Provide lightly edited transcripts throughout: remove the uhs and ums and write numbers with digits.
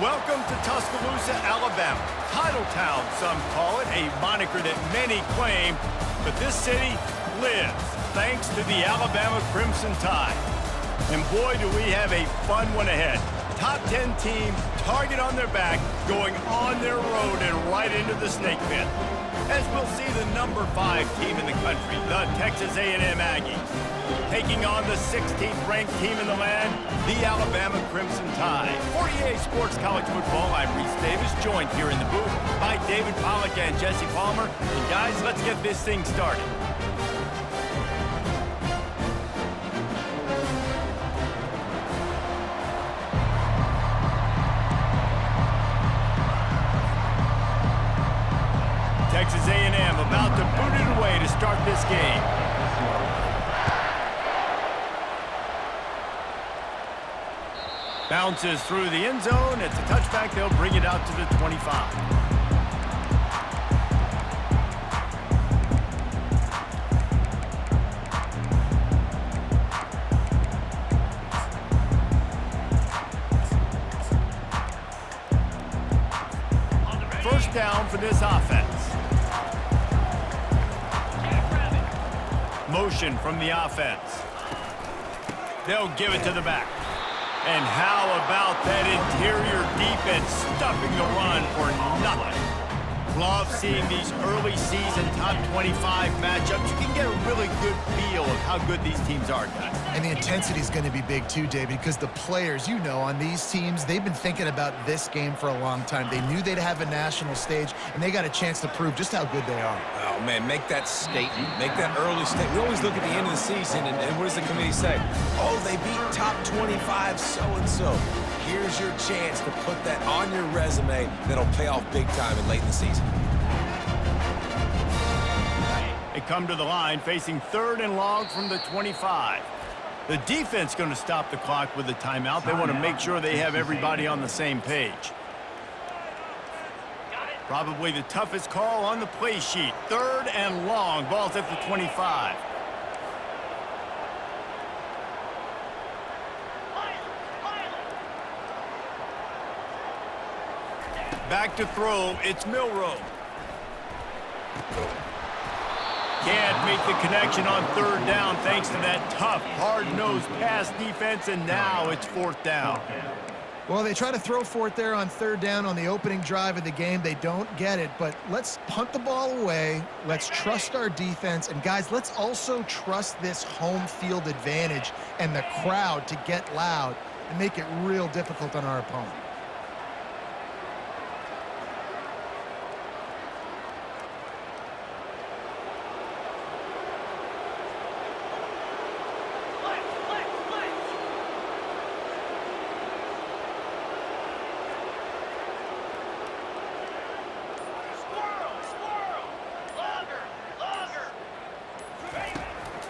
Welcome to Tuscaloosa, Alabama. Titletown, some call it, a moniker that many claim, but this city lives thanks to the Alabama Crimson Tide. And boy, do we have a fun one ahead. Top 10 team, target on their back, going on their road and right into the snake pit. As we'll see the number 5 team in the country, the Texas A&M Aggies, taking on the 16th ranked team in the land, the Alabama Crimson Tide. For EA Sports College Football, I'm Reese Davis, joined here in the booth by David Pollack and Jesse Palmer. And guys, let's get this thing started. Texas A&M about to boot it away to start this game. Bounces through the end zone. It's a touchback. They'll bring it out to the 25. First down for this offense. Motion from the offense. They'll give it to the back. And how about that interior defense stuffing the run for nothing? Love seeing these early season top 25 matchups. You can get a really good feel of how good these teams are, guys. And the intensity is going to be big too, David, because the players, you know, on these teams, they've been thinking about this game for a long time. They knew they'd have a national stage, and they got a chance to prove just how good they are. Oh, man, make that statement. Make that early statement. We always look at the end of the season, and what does the committee say? Oh, they beat top 25 so-and-so. Here's your chance to put that on your resume that'll pay off big time and late in the season. They come to the line facing 3rd and long from the 25. The defense going to stop the clock with a timeout. They want to make sure they have everybody on the same page. Probably the toughest call on the play sheet. 3rd and long. Ball's at the 25. Back to throw. It's Milroe. Can't make the connection on 3rd down thanks to that tough, hard-nosed pass defense, and now it's 4th down. Well, they try to throw for it there on 3rd down on the opening drive of the game. They don't get it, but let's punt the ball away. Let's trust our defense. And, guys, let's also trust this home field advantage and the crowd to get loud and make it real difficult on our opponent.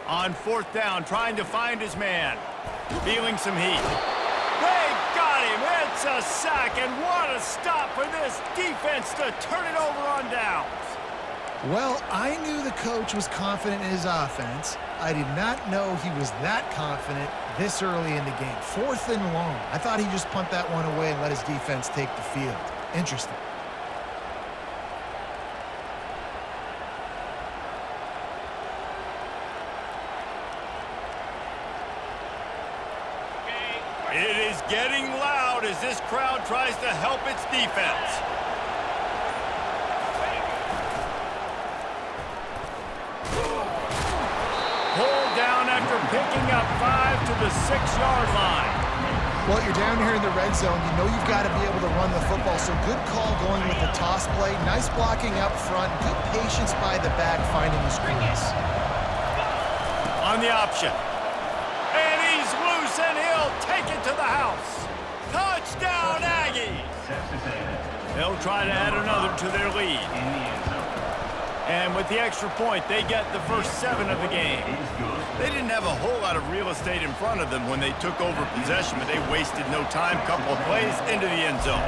On 4th down, trying to find his man. Feeling some heat. They got him. It's a sack, and what a stop for this defense to turn it over on downs. Well, I knew the coach was confident in his offense. I did not know he was that confident this early in the game. 4th and long. I thought he'd just punt that one away and let his defense take the field. Interesting. It is getting loud as this crowd tries to help its defense. Pulled down after picking up 5 to the 6-yard line. Well, you're down here in the red zone. You know you've got to be able to run the football, so good call going with the toss play. Nice blocking up front. Good patience by the back finding the screens. On the option. And he's loose, and he'll take it to the house. Touchdown, Aggies! They'll try to add another to their lead. And with the extra point, they get the first 7 of the game. They didn't have a whole lot of real estate in front of them when they took over possession, but they wasted no time. Couple of plays into the end zone.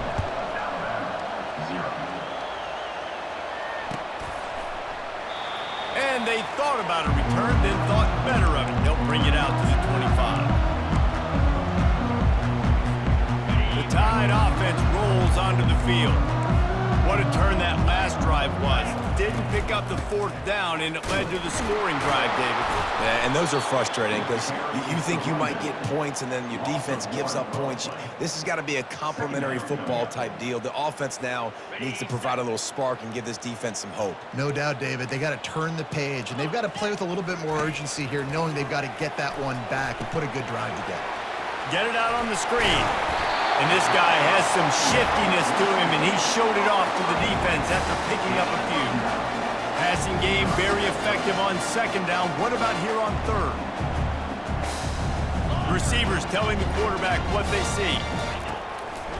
And they thought about a return, then thought better of it. They'll bring it out to the 25. The Tide offense rolls onto the field. What a turn that last drive was. Didn't pick up the fourth down, and it led to the scoring drive, David. Yeah, and those are frustrating because you think you might get points and then your defense gives up points. This has got to be a complementary football type deal. The offense now needs to provide a little spark and give this defense some hope. No doubt, David. They got to turn the page, and they've got to play with a little bit more urgency here, knowing they've got to get that one back and put a good drive together. Get it out on the screen. And this guy has some shiftiness to him, and he showed it off to the defense after picking up a few. Passing game very effective on second down. What about here on third? Receivers telling the quarterback what they see.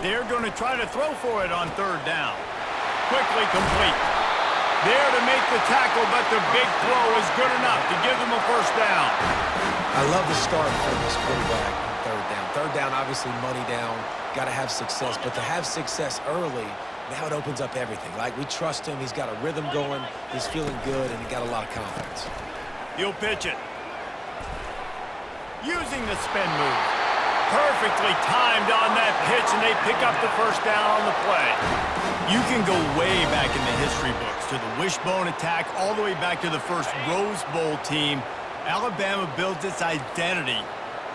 They're going to try to throw for it on third down. Quickly complete. There to make the tackle, but the big throw is good enough to give them a first down. I love the start for this quarterback on third down. Third down, obviously money down. Got to have success, but to have success early, now it opens up everything. Like, we trust him. He's got a rhythm going. He's feeling good, and he got a lot of confidence. He'll pitch it. Using the spin move. Perfectly timed on that pitch, and they pick up the first down on the play. You can go way back in the history books to the wishbone attack, all the way back to the first Rose Bowl team. Alabama builds its identity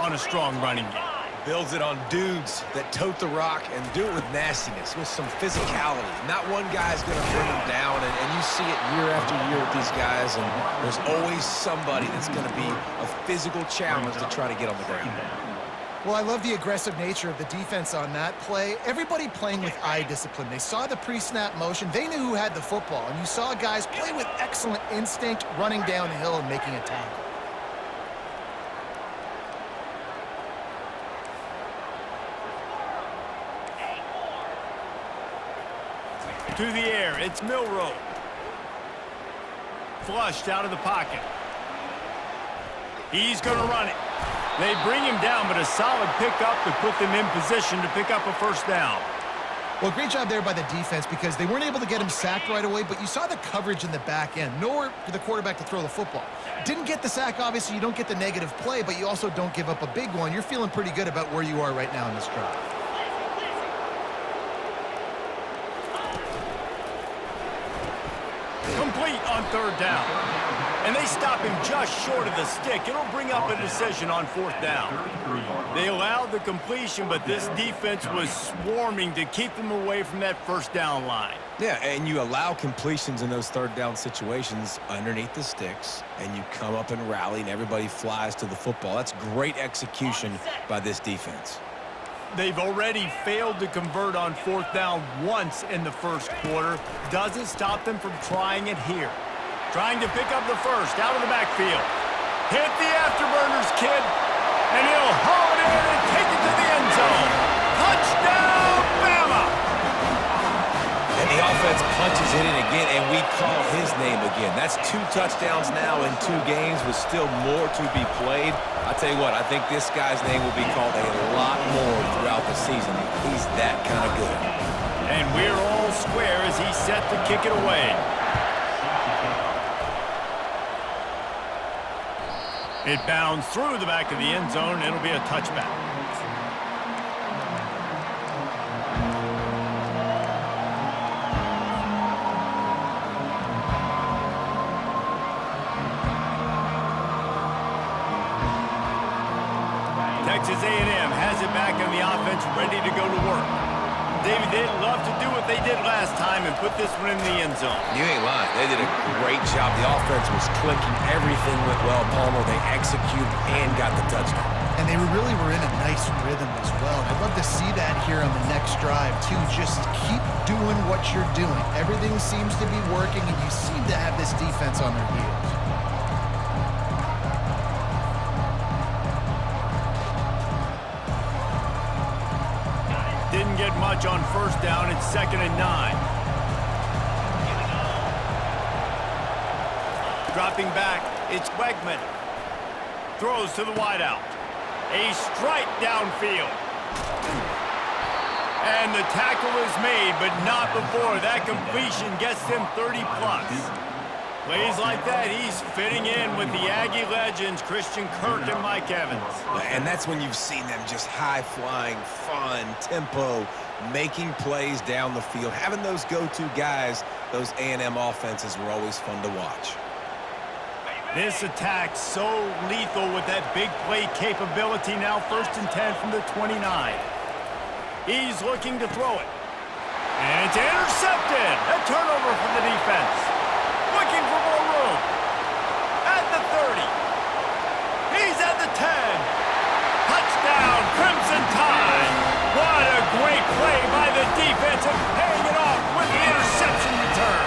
on a strong running game. Builds it on dudes that tote the rock and do it with nastiness, with some physicality. Not one guy's going to bring them down, and you see it year after year with these guys, and there's always somebody that's going to be a physical challenge to try to get on the ground. Well, I love the aggressive nature of the defense on that play. Everybody playing with eye discipline. They saw the pre-snap motion. They knew who had the football, and you saw guys play with excellent instinct, running downhill and making a tackle. To the air, it's Milroe. Flushed out of the pocket. He's going to run it. They bring him down, but a solid pickup to put them in position to pick up a first down. Well, great job there by the defense because they weren't able to get him sacked right away, but you saw the coverage in the back end. Nowhere for the quarterback to throw the football. Didn't get the sack, obviously. You don't get the negative play, but you also don't give up a big one. You're feeling pretty good about where you are right now in this drive. Complete on third down. And they stop him just short of the stick. It'll bring up a decision on fourth down. They allowed the completion, but this defense was swarming to keep them away from that first down line. Yeah, and you allow completions in those third down situations underneath the sticks, and you come up and rally, and everybody flies to the football. That's great execution by this defense. They've already failed to convert on fourth down once in the first quarter. Doesn't stop them from trying it here. Trying to pick up the first out of the backfield. Hit the afterburners, kid. And he'll haul it in and take it to the end zone. Touchdown, Bama! And the offense punches it in again, and we call his name again. That's 2 touchdowns now in 2 games with still more to be played. I tell you what, I think this guy's name will be called a lot more throughout the season. He's that kind of good. And we're all square as he's set to kick it away. It bounds through the back of the end zone. It'll be a touchback. Texas A&M has it back on the offense, ready to go to work. David, they'd love to do what they did last time and put this one in the end zone. You ain't lying. They did a great job. The offense was clicking. Everything went well, Palmer. They executed and got the touchdown. And they really were in a nice rhythm as well. I'd love to see that here on the next drive, too. Just keep doing what you're doing. Everything seems to be working, and you seem to have this defense on their heels. Didn't get much on first down. It's 2nd and 9. Dropping back, it's Wegman. Throws to the wideout. A strike downfield. And the tackle is made, but not before that completion gets them 30+. Plays like that, he's fitting in with the Aggie legends, Christian Kirk and Mike Evans. And that's when you've seen them just high-flying, fun, tempo, making plays down the field. Having those go-to guys, those A&M offenses were always fun to watch. This attack so lethal with that big play capability. Now 1st and 10 from the 29. He's looking to throw it. And it's intercepted. A turnover for the defense. Looking for more room. At the 30. He's at the 10. Touchdown, Crimson Tide. What a great play by the defense and paying it off with the interception return.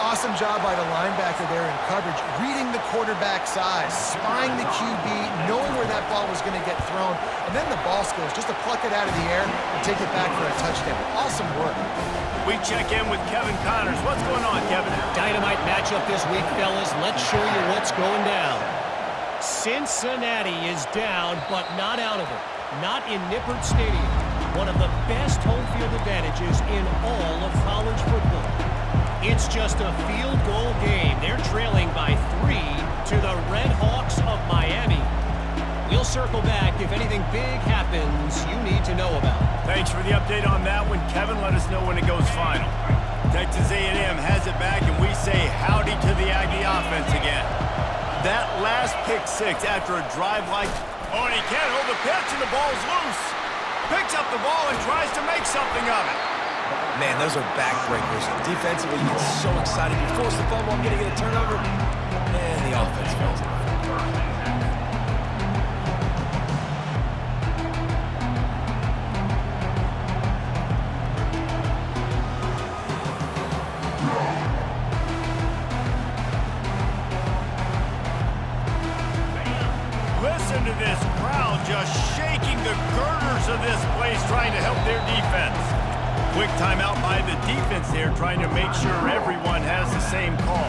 Awesome job by the linebacker there in coverage, reading the quarterback's eyes, spying the QB, knowing where that ball was going to get thrown, and then the ball skills just to pluck it out of the air and take it back for a touchdown. Awesome work. We check in with Kevin Connors. What's going on, Kevin? Dynamite matchup this week, fellas. Let's show you what's going down. Cincinnati is down, but not out of it. Not in Nippert Stadium. One of the best home field advantages in all of college football. It's just a field goal game. They're trailing by 3 to the Red Hawks of Miami. We'll circle back if anything big happens you need to know about. Thanks for the update on that one, Kevin. Let us know when it goes final. Texas A&M has it back, and we say howdy to the Aggie offense again. That last pick six after a drive like... Oh, and he can't hold the pitch, and the ball's loose. Picks up the ball and tries to make something of it. Man, those are backbreakers. Defensively, you get so excited. You force the fumble, I'm going to get a turnover. And the offense falls in. Listen to this crowd just shaking the girders of this place, trying to help their defense. Quick timeout by the defense there, trying to make sure everyone has the same call.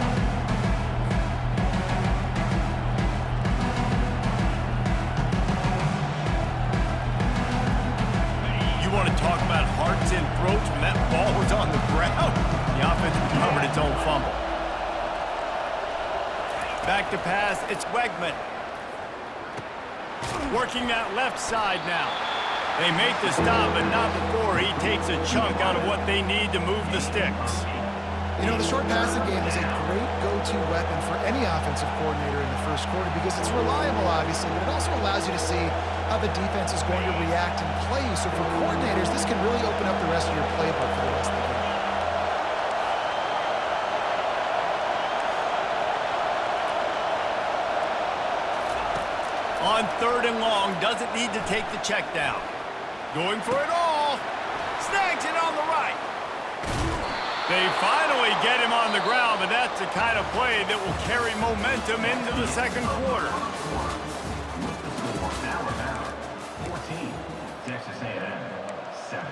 You want to talk about hearts and throats when that ball was on the ground? The offense recovered its own fumble. Back to pass, it's Wegman. Working that left side now. They make the stop, but not before he takes a chunk out of what they need to move the sticks. You know, the short passing game is a great go-to weapon for any offensive coordinator in the first quarter because it's reliable, obviously, but it also allows you to see how the defense is going to react and play. So for coordinators, this can really open up the rest of your playbook for the rest of the game. On 3rd and long, doesn't need to take the check down. Going for it all. Snags it on the right. They finally get him on the ground, but that's the kind of play that will carry momentum into the second quarter. Alabama, 14. Texas A&M, 7.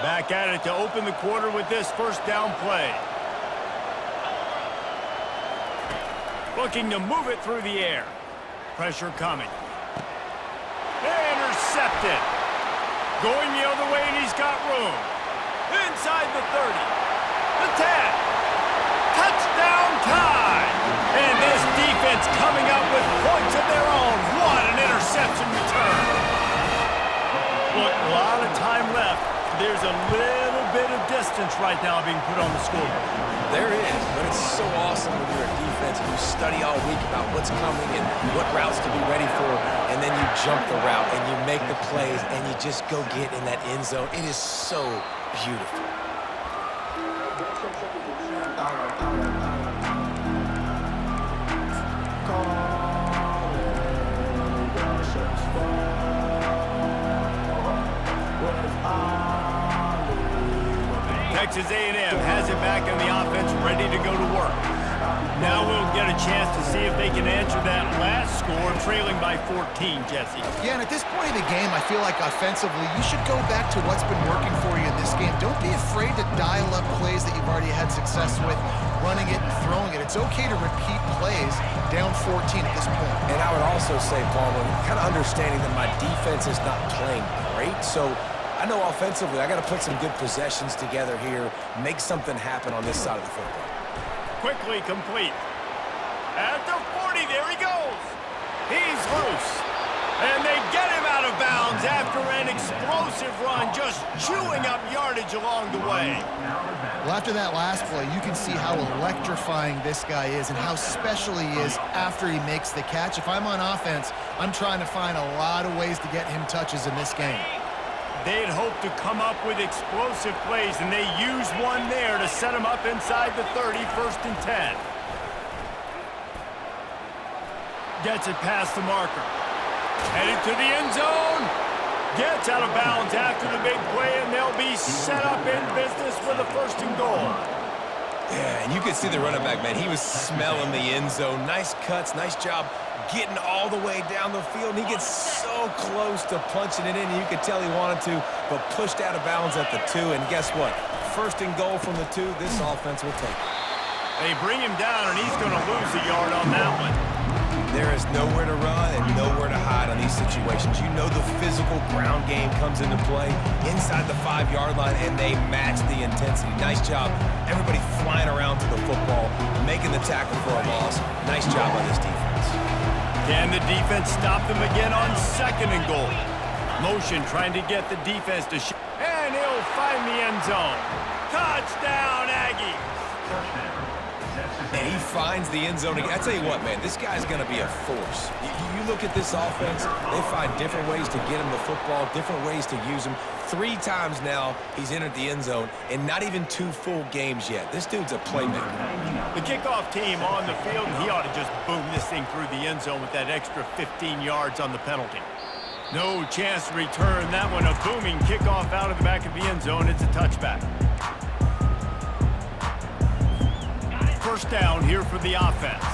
Back at it to open the quarter with this first down play. Looking to move it through the air. Pressure coming. Intercepted. Going the other way, and he's got room. Inside the 30. The 10. Touchdown time. And this defense coming up with points of their own. What an interception return. Look, a lot of time left. There's a little bit of distance right now being put on the scoreboard. There is, but it's so awesome when you're a defense and you study all week about what's coming and what routes to be ready for, and then you jump the route and you make the plays and you just go get in that end zone. It is so beautiful. Texas A&M has it back in the offense, ready to go to work. Now we'll get a chance to see if they can answer that last score, trailing by 14, Jesse. Yeah, and at this point of the game, I feel like offensively, you should go back to what's been working for you in this game. Don't be afraid to dial up plays that you've already had success with, running it and throwing it. It's okay to repeat plays down 14 at this point. And I would also say, Palmer, kind of understanding that my defense is not playing great, so I know offensively I got to put some good possessions together here, make something happen on this side of the football. Quickly complete. At the 40, there he goes. He's loose. And they get him out of bounds after an explosive run, just chewing up yardage along the way. Well, after that last play, you can see how electrifying this guy is and how special he is after he makes the catch. If I'm on offense, I'm trying to find a lot of ways to get him touches in this game. They'd hoped to come up with explosive plays, and they used one there to set him up inside the 30, 1st and 10. Gets it past the marker. Headed to the end zone. Gets out of bounds after the big play, and they'll be set up in business with a 1st and goal. Yeah, and you could see the running back, man. He was smelling the end zone. Nice cuts, nice job getting all the way down the field. And he gets so close to punching it in. You could tell he wanted to, but pushed out of bounds at the 2. And guess what? 1st and goal from the 2. This offense will take it. They bring him down, and he's going to lose a yard on that one. There is nowhere to run and nowhere to hide on these situations. You know the physical ground game comes into play inside the 5-yard line, and they match the intensity. Nice job. Everybody flying around to the football, making the tackle for a loss. Nice job on this defense. Can the defense stop them again on 2nd and goal? Motion trying to get the defense to and he'll find the end zone. Touchdown, Aggies! And he finds the end zone again. I tell you what, man, this guy's going to be a force. You look at this offense, they find different ways to get him the football, different ways to use him. 3 times now he's entered the end zone, and not even 2 full games yet. This dude's a playmaker. The kickoff team on the field, and he ought to just boom this thing through the end zone with that extra 15 yards on the penalty. No chance to return that one. A booming kickoff out of the back of the end zone. It's a touchback. 1st down here for the offense.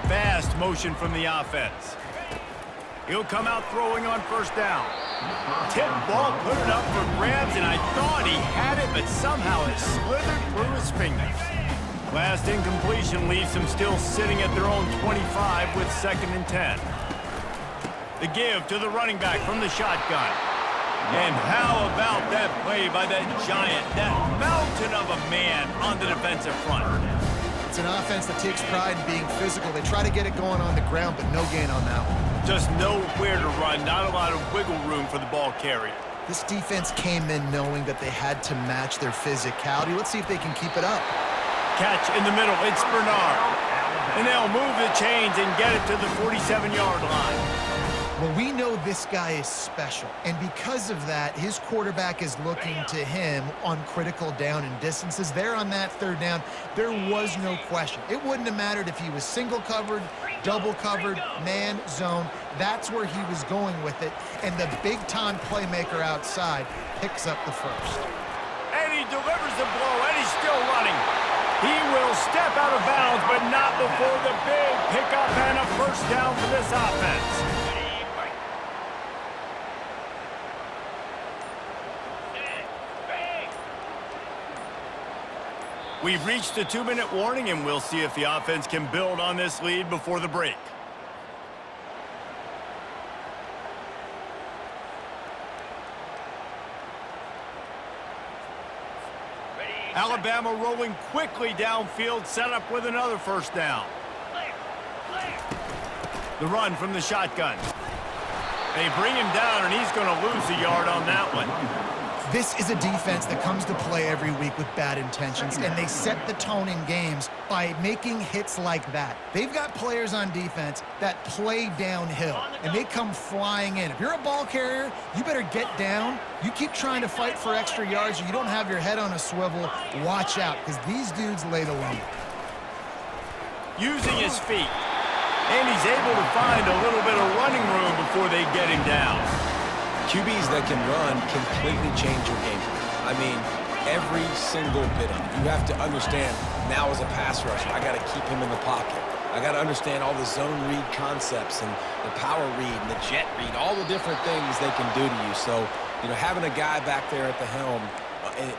Fast motion from the offense. He'll come out throwing on 1st down. Tip ball, put it up for grabs, and I thought he had it, but somehow it slithered through his fingers. Last incompletion leaves them still sitting at their own 25 with 2nd and 10. The give to the running back from the shotgun. And how about that play by that giant, that mountain of a man on the defensive front? It's an offense that takes pride in being physical. They try to get it going on the ground, but no gain on that one. Just nowhere to run, not a lot of wiggle room for the ball carrier. This defense came in knowing that they had to match their physicality. Let's see if they can keep it up. Catch in the middle, it's Bernard. And they'll move the chains and get it to the 47-yard line. Well, we know this guy is special, and because of that, his quarterback is looking to him on critical down and distances. There on that 3rd down, there was no question. It wouldn't have mattered if he was single covered, double covered, man, zone. That's where he was going with it, and the big-time playmaker outside picks up the 1st. And he delivers the blow, and he's still running. He will step out of bounds, but not before the big pickup and a 1st down for this offense. We've reached the 2-minute warning, and we'll see if the offense can build on this lead before the break. Alabama rolling quickly downfield, set up with another 1st down. The run from the shotgun. They bring him down, and he's going to lose a yard on that one. This is a defense that comes to play every week with bad intentions, and they set the tone in games by making hits like that. They've got players on defense that play downhill, and they come flying in. If you're a ball carrier, you better get down. You keep trying to fight for extra yards, or you don't have your head on a swivel. Watch out, because these dudes lay the lumber. Using his feet, and he's able to find a little bit of running room before they get him down. QBs that can run completely change your game plan. I mean, Every single bit of it. You have to understand, now as a pass rusher, I got to keep him in the pocket. I got to understand all the zone read concepts and the power read and the jet read, all the different things they can do to you. So, having a guy back there at the helm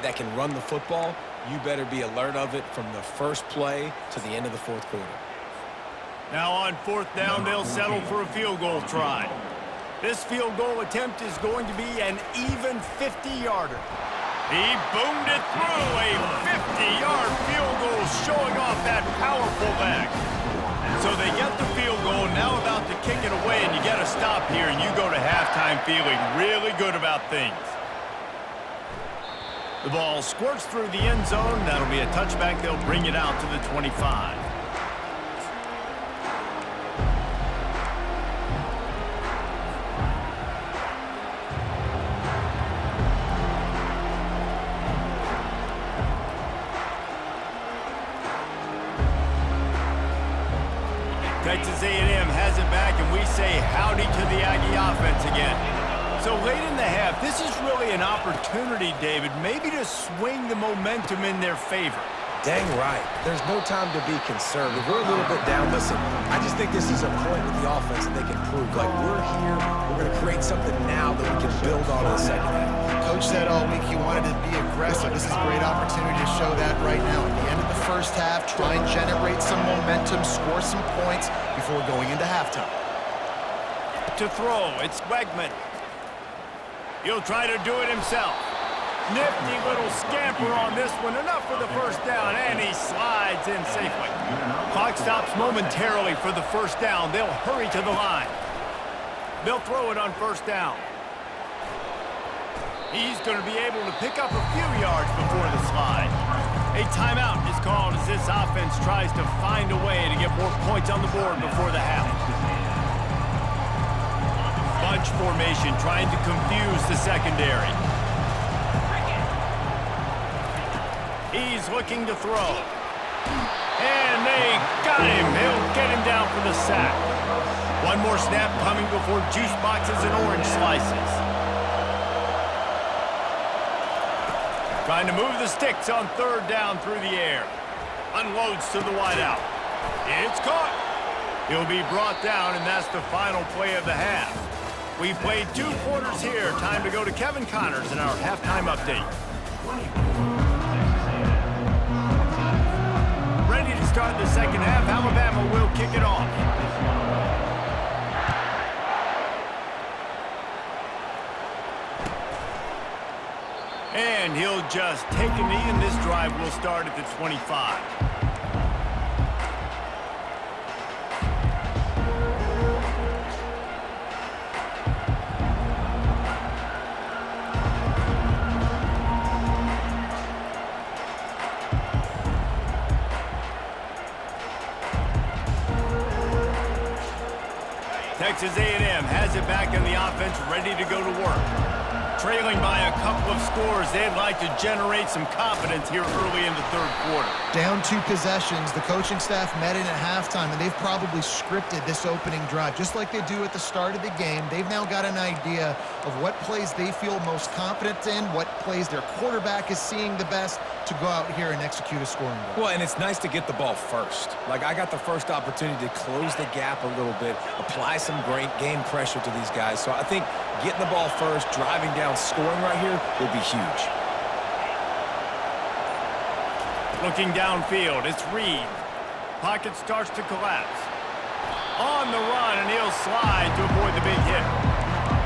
that can run the football, you better be alert of it from the first play to the end of the fourth quarter. Now on fourth down, they'll settle for a field goal try. This field goal attempt is going to be an even 50-yarder. He boomed it through, a 50-yard field goal showing off that powerful leg. So they get the field goal, now about to kick it away, and you get a stop here, and you go to halftime feeling really good about things. The ball squirts through the end zone. That'll be a touchback. They'll bring it out to the 25. Texas A&M has it back, and we say howdy to the Aggie offense again. So late in the half, this is really an opportunity, David, maybe to swing the momentum in their favor. Dang right. There's no time to be conservative. We're a little bit down. Listen, I just think this is a point with the offense that they can prove. Like, we're here, we're going to create something now that we can build on in the second half. Coach said all week he wanted to be aggressive. This is a great opportunity to show that right now. At the end of the first half, try and generate some momentum, score some points before going into halftime. To throw, it's Wegman. He'll try to do it himself. Nifty little scamper on this one. Enough for the first down, and he slides in safely. Clock stops momentarily for the first down. They'll hurry to the line. They'll throw it on first down. He's going to be able to pick up a few yards before the slide. A timeout is called as this offense tries to find a way to get more points on the board before the half. Bunch formation trying to confuse the secondary. He's looking to throw. And they got him. He'll get him down for the sack. One more snap coming before juice boxes and orange slices. Trying to move the sticks on third down through the air. Unloads to the wideout. It's caught. He'll be brought down, and that's the final play of the half. We've played 2 quarters here. Time to go to Kevin Connors in our halftime update. Ready to start the second half. Alabama will kick it off. And he'll just take a knee, and this drive will start at the 25. Texas A&M has it back in the offense, ready to go to work. Trailing by a couple of scores, they'd like to generate some confidence here early in the third quarter. Down 2 possessions, the coaching staff met in at halftime, and they've probably scripted this opening drive. Just like they do at the start of the game, they've now got an idea of what plays they feel most confident in, what plays their quarterback is seeing the best to go out here and execute a scoring goal. Well, and it's nice to get the ball first. Like, I got the first opportunity to close the gap a little bit, apply some great game pressure to these guys. So I think getting the ball first, driving down, scoring right here will be huge. Looking downfield, it's Reed. Pocket starts to collapse. On the run, and he'll slide to avoid the big hit.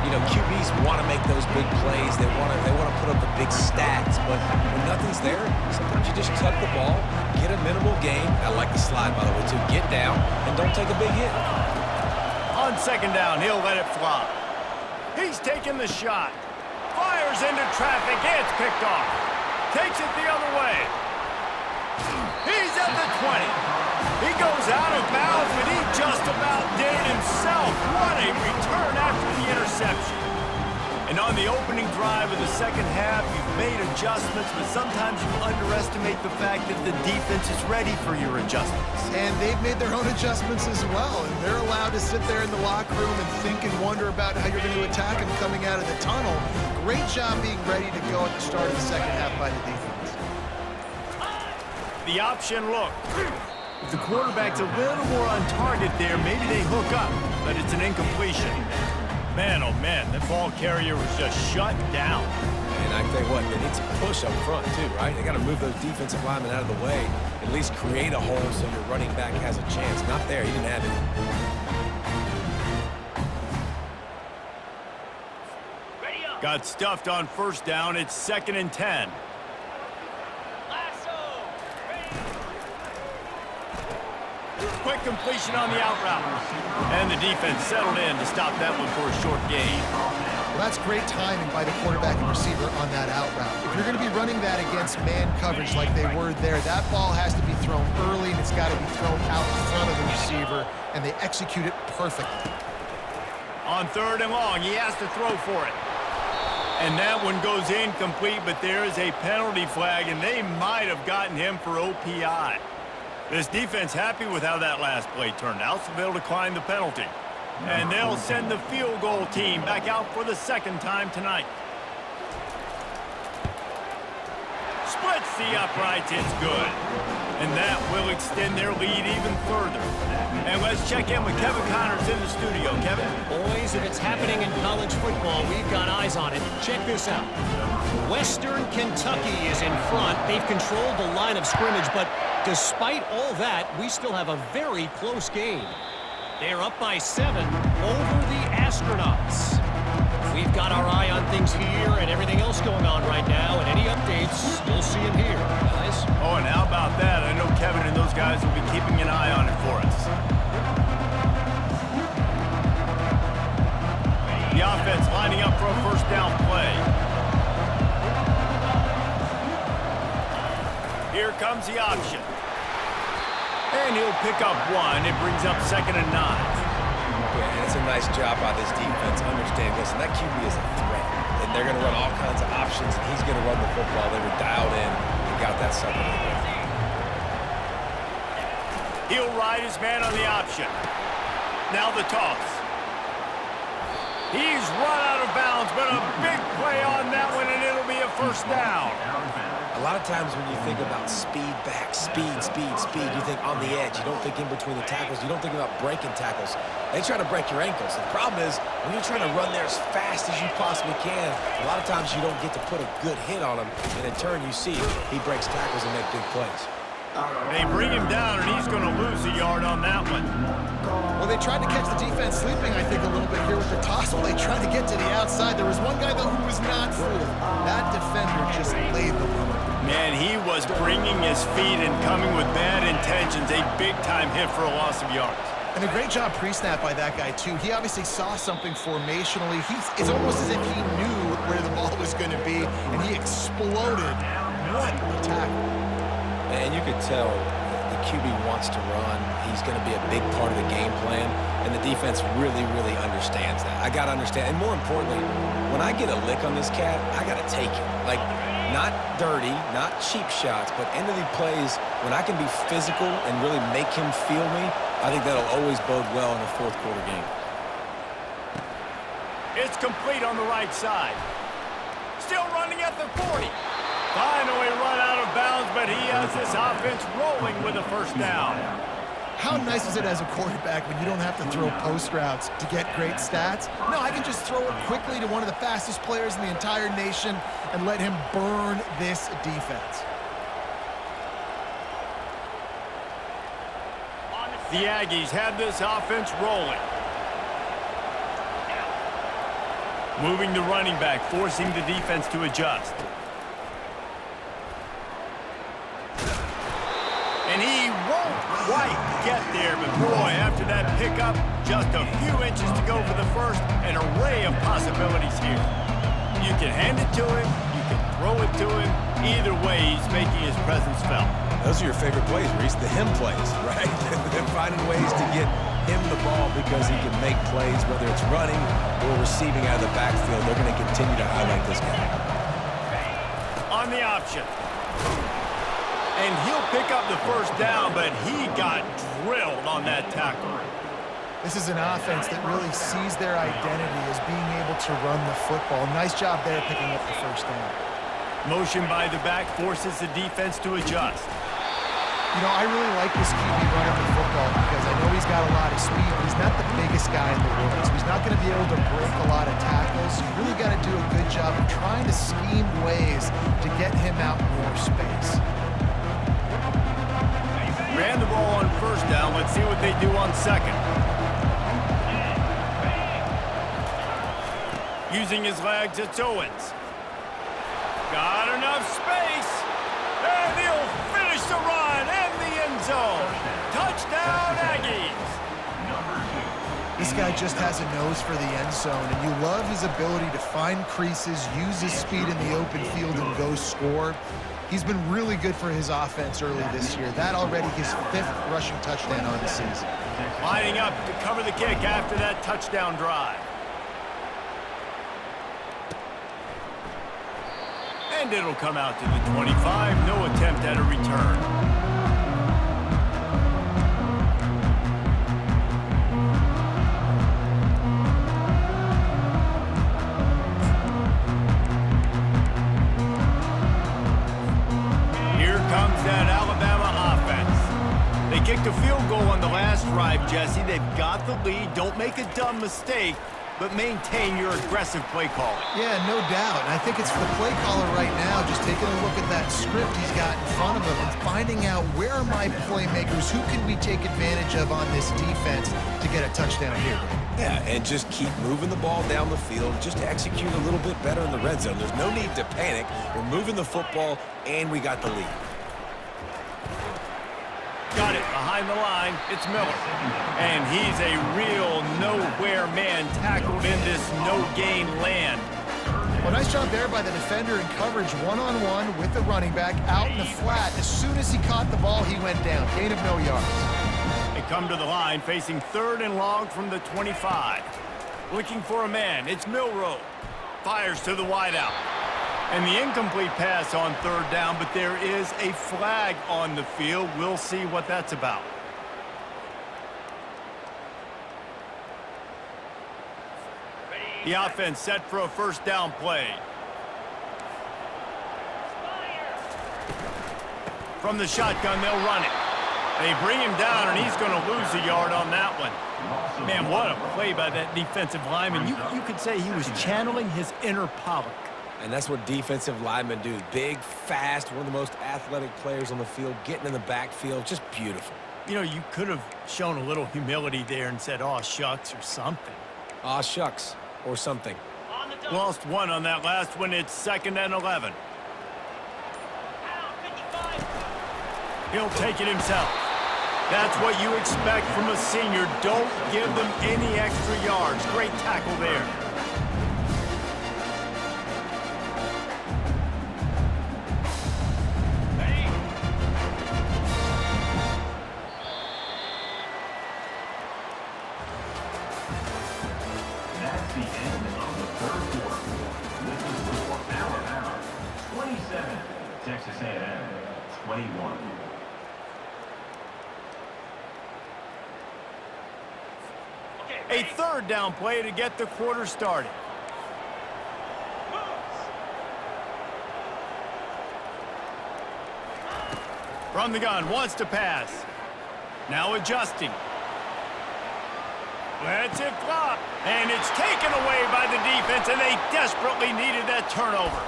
You know, QBs want to make those big plays. They want to put up the big stats. But when nothing's there, sometimes you just tuck the ball, get a minimal gain. I like the slide, by the way, too. Get down and don't take a big hit. On second down, he'll let it fly. He's taking the shot. Fires into traffic. It's picked off. Takes it the other way. He's at the 20. He goes out of bounds, but he just about did it himself. What a return after the interception. And On the opening drive of the second half, you've made adjustments, but sometimes you underestimate the fact that the defense is ready for your adjustments. And they've made their own adjustments as well, and they're allowed to sit there in the locker room and think and wonder about how you're going to attack them coming out of the tunnel. Great job being ready to go at the start of the second half by the defense. The option look. If the quarterback's a little more on target there, maybe they hook up, but it's an incompletion. Man, oh man, that ball carrier was just shut down. And I tell you what, they need to push up front too, right? They got to move those defensive linemen out of the way, at least create a hole so your running back has a chance. Not there, he didn't have it. Got stuffed on first down. It's 2nd and 10. Quick completion on the out route. And the defense settled in to stop that one for a short gain. Well, that's great timing by the quarterback and receiver on that out route. If you're going to be running that against man coverage like they were there, that ball has to be thrown early, and it's got to be thrown out in front of the receiver, and they execute it perfectly. On 3rd and long, he has to throw for it. And that one goes incomplete, but there is a penalty flag, and they might have gotten him for OPI. This defense happy with how that last play turned out, so they'll decline the penalty. And they'll send the field goal team back out for the second time tonight. Splits the uprights, it's good. And that will extend their lead even further. And let's check in with Kevin Connors in the studio. Kevin? Boys, if it's happening in college football, we've got eyes on it. Check this out. Western Kentucky is in front. They've controlled the line of scrimmage, but despite all that, we still have a very close game. They're up by 7 over the Astronauts. We've got our eye on things here and everything else going on right now, and any updates, you'll see them here, guys. Oh, and how about that? I know Kevin and those guys will be keeping an eye on it for us. The offense lining up for a first down play. Here comes the option. And he'll pick up 1. It brings up 2nd and 9. Yeah, it's a nice job by this defense. Understand, listen, that QB is a threat. And they're going to run all kinds of options, and he's going to run the football. They were dialed in and got that second away. He'll ride his man on the option. Now the toss. He's run out of bounds, but a big play on that one, and it'll be a first down. A lot of times when you think about speed back, speed, you think on the edge. You don't think in between the tackles. You don't think about breaking tackles. They try to break your ankles. The problem is when you're trying to run there as fast as you possibly can, a lot of times you don't get to put a good hit on him. And in turn, you see he breaks tackles and make big plays. They bring him down, and he's going to lose a yard on that one. Well, they tried to catch the defense sleeping, I think, a little bit here with the toss. Well, they tried to get to the outside. There was one guy, though, who was not fooled. That defender just laid the woman. Man, he was bringing his feet and coming with bad intentions. A big-time hit for a loss of yards. And a great job pre-snap by that guy, too. He obviously saw something formationally. It's almost as if he knew where the ball was going to be, and he exploded. What a tackle. And you could tell the QB wants to run. He's going to be a big part of the game plan, and the defense really, really understands that. I got to understand, and more importantly, when I get a lick on this cat, I got to take it. Like, not dirty, not cheap shots, but end of the plays, when I can be physical and really make him feel me, I think that'll always bode well in a fourth quarter game. It's complete on the right side. Still running at the 40. Finally run out of bounds, but he has this offense rolling with a first down. How nice is it as a quarterback when you don't have to throw post routes to get great stats? No, I can just throw it quickly to one of the fastest players in the entire nation and let him burn this defense. The Aggies have this offense rolling. Moving the running back, forcing the defense to adjust. And he won't quite get there, but boy, after that pickup, just a few inches to go for the first, an array of possibilities here. You can hand it to him, you can throw it to him. Either way, he's making his presence felt. Those are your favorite plays, Reese, the him plays, right? They're finding ways to get him the ball because he can make plays, whether it's running or receiving out of the backfield. They're going to continue to highlight this guy. On the option. And he'll pick up the first down, but he got drilled on that tackle. This is an offense that really sees their identity as being able to run the football. Nice job there picking up the first down. Motion by the back forces the defense to adjust. You know, I really like this QB running the football because I know he's got a lot of speed, but he's not the biggest guy in the world. So he's not going to be able to break a lot of tackles. So you really got to do a good job of trying to scheme ways to get him out more space. Ran the ball on first down. Let's see what they do on second. Using his legs, it's Owens. Got enough space. And he'll finish the run in the end zone. Touchdown, Aggies. This guy just has a nose for the end zone, and you love his ability to find creases, use his speed in the open field, and go score. He's been really good for his offense early this year. That already his 5th rushing touchdown on the season. Lining up to cover the kick after that touchdown drive. And it'll come out to the 25. No attempt at a return. Here comes that Alabama offense. They kicked a field goal on the last drive, Jesse. They've got the lead. Don't make a dumb mistake, but maintain your aggressive play calling. Yeah, no doubt. And I think it's for the play caller right now, just taking a look at that script he's got in front of him and finding out where are my playmakers, who can we take advantage of on this defense to get a touchdown here. Yeah, and just keep moving the ball down the field, just execute a little bit better in the red zone. There's no need to panic. We're moving the football, and we got the lead. Got it behind the line. It's Miller. And he's a real nowhere man tackled in this no-gain land. Well, nice job there by the defender in coverage one-on-one with the running back out in the flat. As soon as he caught the ball, he went down. Gain of no yards. They come to the line facing 3rd and long from the 25. Looking for a man. It's Milroe. Fires to the wideout. And the incomplete pass on 3rd down, but there is a flag on the field. We'll see what that's about. The offense set for a first down play. From the shotgun, they'll run it. They bring him down, and he's going to lose a yard on that one. Man, what a play by that defensive lineman. You could say he was channeling his inner Pollock. And that's what defensive linemen do. Big, fast, one of the most athletic players on the field, getting in the backfield, just beautiful. You know, you could have shown a little humility there and said, "Aw, shucks," or something. Aw, shucks, or something. Lost one on that last one. It's 2nd and 11. He'll take it himself. That's what you expect from a senior. Don't give them any extra yards. Great tackle there. That's the end of the 3rd quarter. This is for Alabama 27, Texas A&M 21. A 3rd down play to get the quarter started. From the gun, wants to pass. Now adjusting. Lets it flop. And it's taken away by the defense, and they desperately needed that turnover.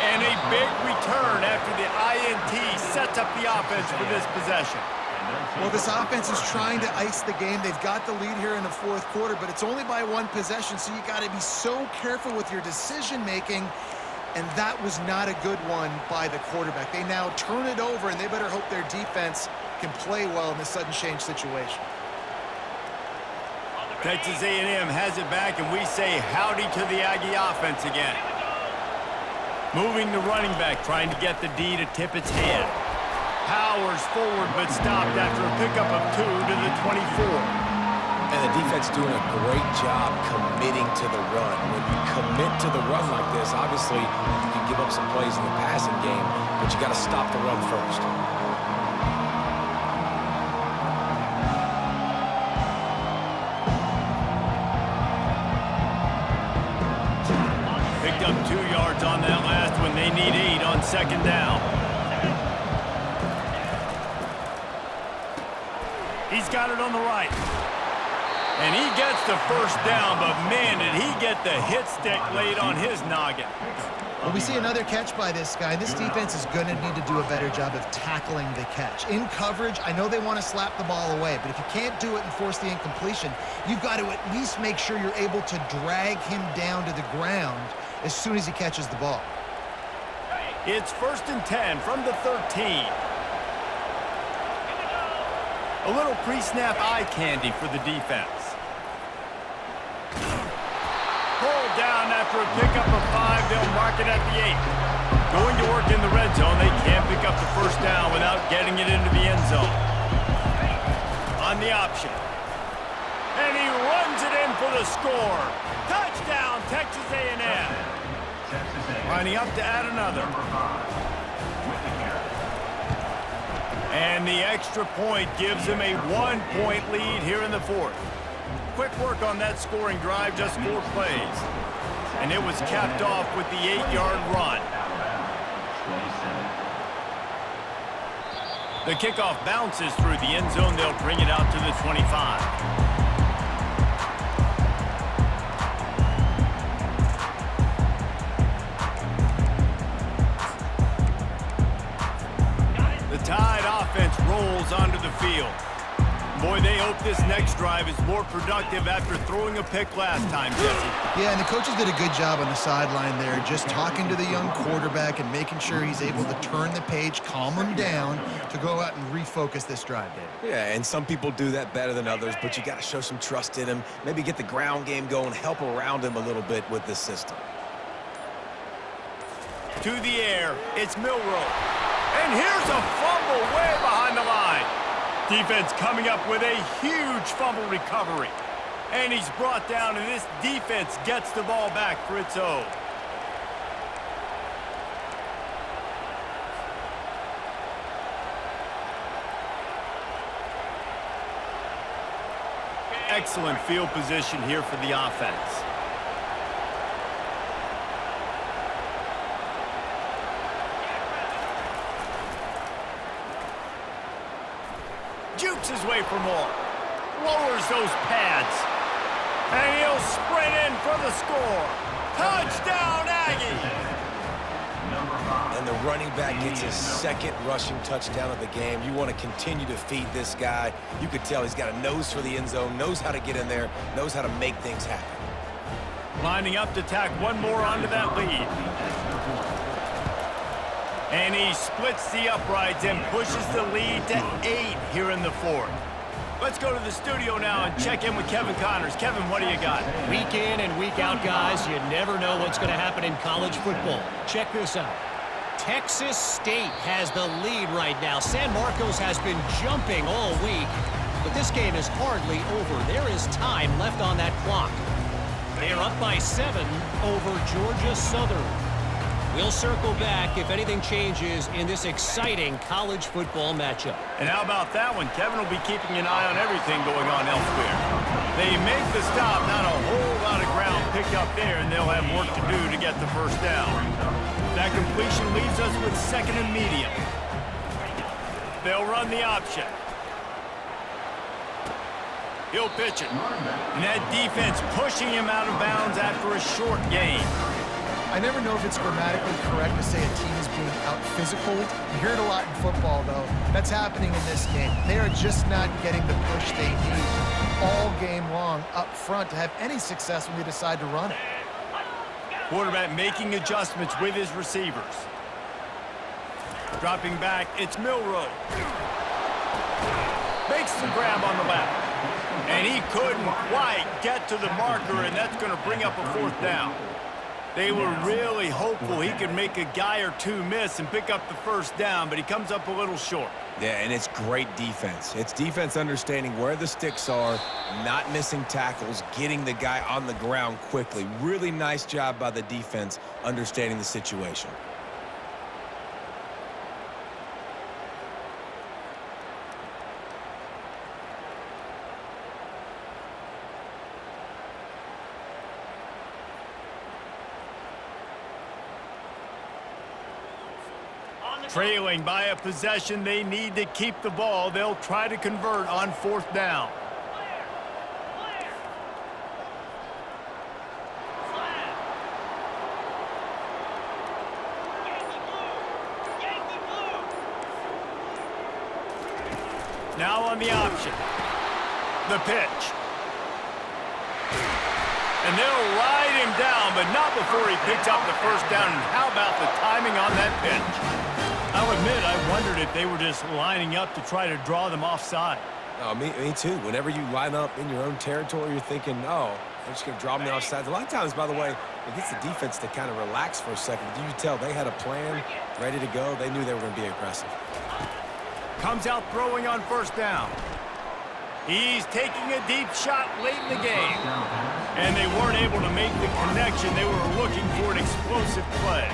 And a big return after the INT sets up the offense for this possession. Well, this offense is trying to ice the game. They've got the lead here in the 4th quarter, but it's only by 1 possession, so you got to be so careful with your decision-making, and that was not a good one by the quarterback. They now turn it over, and they better hope their defense can play well in this sudden change situation. Texas A&M has it back, and we say howdy to the Aggie offense again. Moving the running back, trying to get the D to tip its hand. Powers forward, but stopped after a pickup of 2 to the 24. And the defense doing a great job committing to the run. When you commit to the run like this, obviously you can give up some plays in the passing game, but you got to stop the run first. Picked up 2 yards on that last one. They need 8 on second down. He's got it on the right. And he gets the first down, but man, did he get the hit stick laid on his noggin. Well, we see another catch by this guy. This defense is going to need to do a better job of tackling the catch. In coverage, I know they want to slap the ball away, but if you can't do it and force the incompletion, you've got to at least make sure you're able to drag him down to the ground as soon as he catches the ball. It's 1st and 10 from the 13. A little pre-snap eye candy for the defense. Pulled down after a pickup of 5. They'll mark it at the 8. Going to work in the red zone. They can't pick up the first down without getting it into the end zone. On the option. And he runs it in for the score. Touchdown, Texas A&M. Lining up to add another. And the extra point gives him a 1-point lead here in the 4th. Quick work on that scoring drive, just 4 plays. And it was capped off with the 8-yard run. The kickoff bounces through the end zone. They'll bring it out to the 25. Tide offense rolls onto the field. Boy, they hope this next drive is more productive after throwing a pick last time, Jesse. Yeah, and the coaches did a good job on the sideline there, just talking to the young quarterback and making sure he's able to turn the page, calm him down to go out and refocus this drive, David. Yeah, and some people do that better than others, but you got to show some trust in him, maybe get the ground game going, help around him a little bit with this system. To the air, it's Milroe. And here's a fumble way behind the line. Defense coming up with a huge fumble recovery. And he's brought down, and this defense gets the ball back for its own. Excellent field position here for the offense. Jukes his way for more. Lowers those pads. And he'll sprint in for the score. Touchdown, Aggies! And the running back gets his 2nd rushing touchdown of the game. You want to continue to feed this guy. You could tell he's got a nose for the end zone, knows how to get in there, knows how to make things happen. Lining up to tack one more onto that lead. And he splits the uprights and pushes the lead to 8 here in the 4th. Let's go to the studio now and check in with Kevin Connors. Kevin, what do you got? Week in and week out, guys, you never know what's going to happen in college football. Check this out. Texas State has the lead right now. San Marcos has been jumping all week, but this game is hardly over. There is time left on that clock. They are up by 7 over Georgia Southern. We'll circle back if anything changes in this exciting college football matchup. And how about that one? Kevin will be keeping an eye on everything going on elsewhere. They make the stop, not a whole lot of ground picked up there, and they'll have work to do to get the first down. That completion leaves us with 2nd and medium. They'll run the option. He'll pitch it. And that defense pushing him out of bounds after a short gain. I never know if it's grammatically correct to say a team is being out-physical. You hear it a lot in football, though. That's happening in this game. They are just not getting the push they need all game long up front to have any success when they decide to run it. Quarterback making adjustments with his receivers. Dropping back, it's Milroe. Makes the grab on the left. And he couldn't quite get to the marker, and that's going to bring up a 4th down. They were really hopeful he could make a guy or two miss and pick up the first down, but he comes up a little short. Yeah, and it's great defense. It's defense understanding where the sticks are, not missing tackles, getting the guy on the ground quickly. Really nice job by the defense understanding the situation. Trailing by a possession, they need to keep the ball. They'll try to convert on fourth down. Now on the option. The pitch. And they'll ride him down, but not before he picks up the first down. And how about the timing on that pitch? I'll admit, I wondered if they were just lining up to try to draw them offside. Oh, me too. Whenever you line up in your own territory, you're thinking, oh, they're just going to draw me offside. A lot of times, by the way, it gets the defense to kind of relax for a second. You can tell they had a plan ready to go. They knew they were going to be aggressive. Comes out throwing on first down. He's taking a deep shot late in the game. And they weren't able to make the connection. They were looking for an explosive play.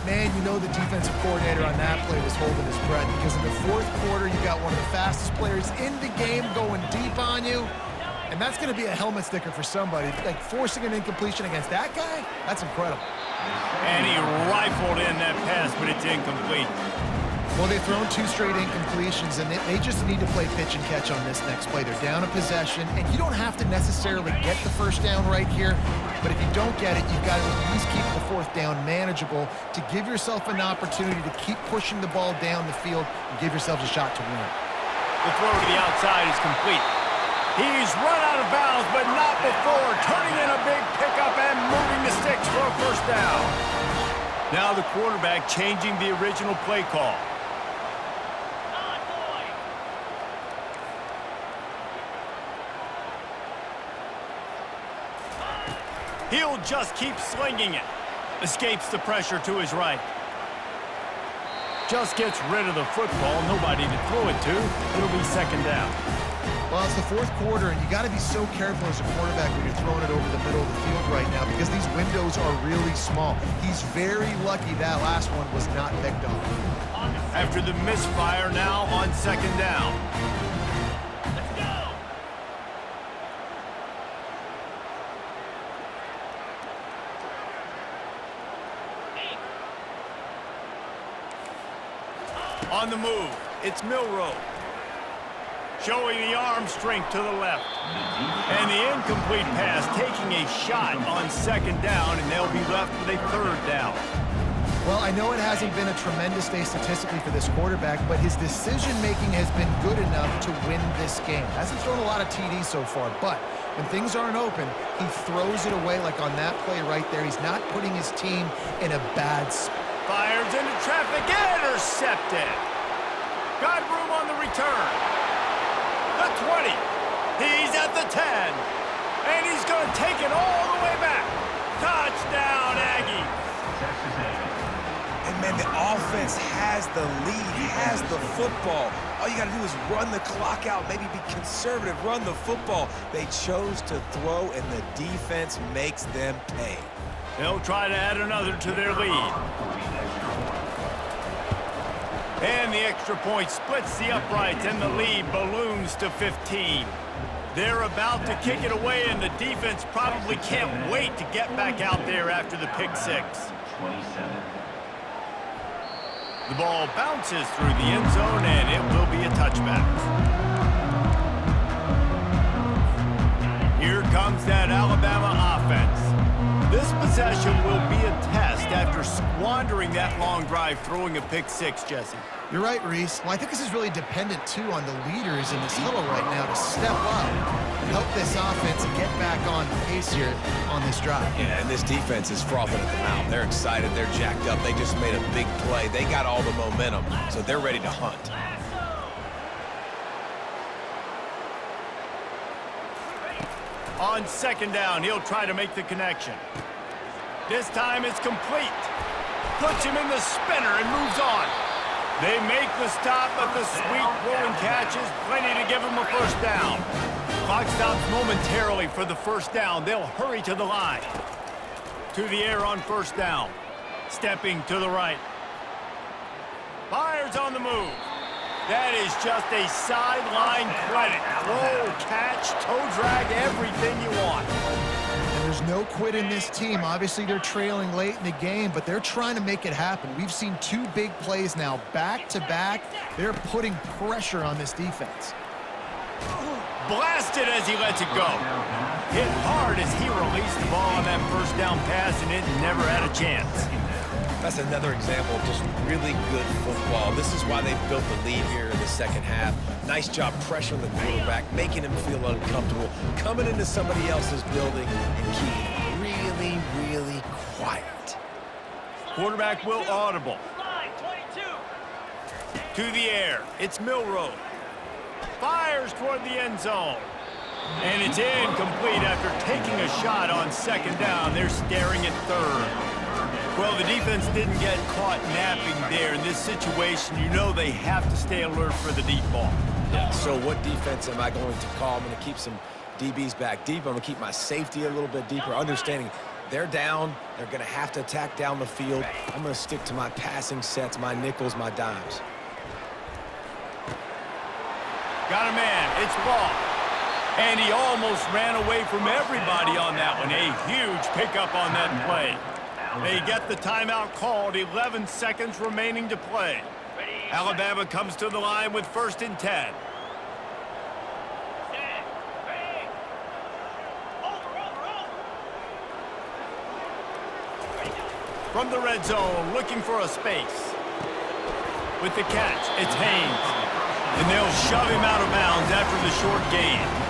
Man, you know the defensive coordinator on that play was holding his breath because in the fourth quarter, you got one of the fastest players in the game going deep on you. And that's going to be a helmet sticker for somebody. Like forcing an incompletion against that guy, that's incredible. And he rifled in that pass, but it's incomplete. Well, they've thrown 2 straight incompletions, and they just need to play pitch and catch on this next play. They're down a possession, and you don't have to necessarily get the first down right here, but if you don't get it, you've got to at least keep the fourth down manageable to give yourself an opportunity to keep pushing the ball down the field and give yourselves a shot to win. The throw to the outside is complete. He's run out of bounds, but not before turning in a big pickup and moving the sticks for a first down. Now the quarterback changing the original play call. He'll just keep slinging it. Escapes the pressure to his right. Just gets rid of the football. Nobody to throw it to. It'll be second down. Well, it's the fourth quarter, and you got to be so careful as a quarterback when you're throwing it over the middle of the field right now because these windows are really small. He's very lucky that last one was not picked off. After the misfire, now on second down. On the move, it's Milroe. Showing the arm strength to the left. And the incomplete pass taking a shot on second down, and they'll be left with a third down. Well, I know it hasn't been a tremendous day statistically for this quarterback, but his decision-making has been good enough to win this game. Hasn't thrown a lot of TDs so far, but when things aren't open, he throws it away like on that play right there. He's not putting his team in a bad spot. Fires into traffic, intercepted. Got room on the return. The 20. He's at the 10. And he's going to take it all the way back. Touchdown, Aggies. And, man, the offense has the lead, has the football. All you got to do is run the clock out, maybe be conservative, run the football. They chose to throw, and the defense makes them pay. They'll try to add another to their lead. And the extra point splits the uprights, and the lead balloons to 15. They're about to kick it away, and the defense probably can't wait to get back out there after the pick six. 27. The ball bounces through the end zone, and it will be a touchback. Here comes that Alabama offense. This possession will be a test after squandering that long drive throwing a pick six, Jesse. You're right, Reese. Well, I think this is really dependent, too, on the leaders in this huddle right now to step up and help this offense get back on pace here on this drive. Yeah, and this defense is frothing at the mouth. They're excited. They're jacked up. They just made a big play. They got all the momentum, so they're ready to hunt. On second down, he'll try to make the connection. This time it's complete. Puts him in the spinner and moves on. They make the stop, but the sweet rolling catch is plenty to give him a first down. Clock stops momentarily for the first down. They'll hurry to the line. To the air on first down. Stepping to the right. Fires on the move. That is just a sideline credit. Throw, catch, toe drag, everything you want. And there's no quit in this team. Obviously, they're trailing late in the game, but they're trying to make it happen. We've seen 2 big plays now, back-to-back. They're putting pressure on this defense. Blasted as he lets it go. Hit hard as he released the ball on that first down pass, and it never had a chance. That's another example of just really good football. This is why they built the lead here in the second half. Nice job pressuring the quarterback, making him feel uncomfortable, coming into somebody else's building and keeping really, really quiet. Quarterback will audible. To the air. It's Milroe. Fires toward the end zone. And it's incomplete after taking a shot on second down. They're staring at third. Well, the defense didn't get caught napping there. In this situation, you know they have to stay alert for the deep ball. Yeah, so what defense am I going to call? I'm going to keep some DBs back deep. I'm going to keep my safety a little bit deeper, understanding they're down. They're going to have to attack down the field. I'm going to stick to my passing sets, my nickels, my dimes. Got a man. It's Law. And he almost ran away from everybody on that one. A huge pickup on that play. They get the timeout called. 11 seconds remaining to play. Alabama comes to the line with 1st and 10. From the red zone, looking for a space. With the catch, it's Haynes. And they'll shove him out of bounds after the short gain.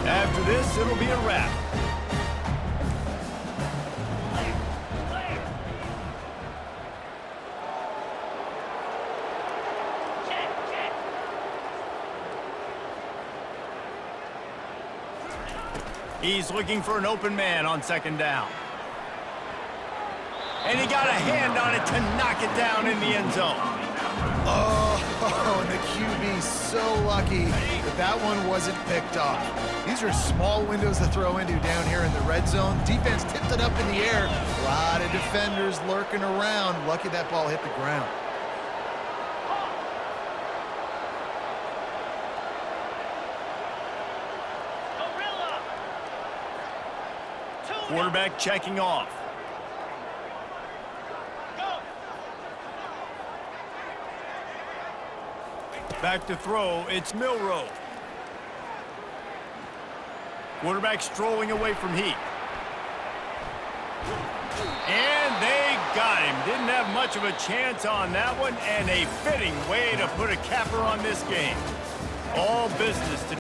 After this, it'll be a wrap. He's looking for an open man on second down. And he got a hand on it to knock it down in the end zone. Oh, and the QB so lucky that that one wasn't picked off. These are small windows to throw into down here in the red zone. Defense tipped it up in the air. A lot of defenders lurking around. Lucky that ball hit the ground. Quarterback checking off. Back to throw, it's Milroe. Quarterback strolling away from Heath. And they got him. Didn't have much of a chance on that one, and a fitting way to put a capper on this game. All business to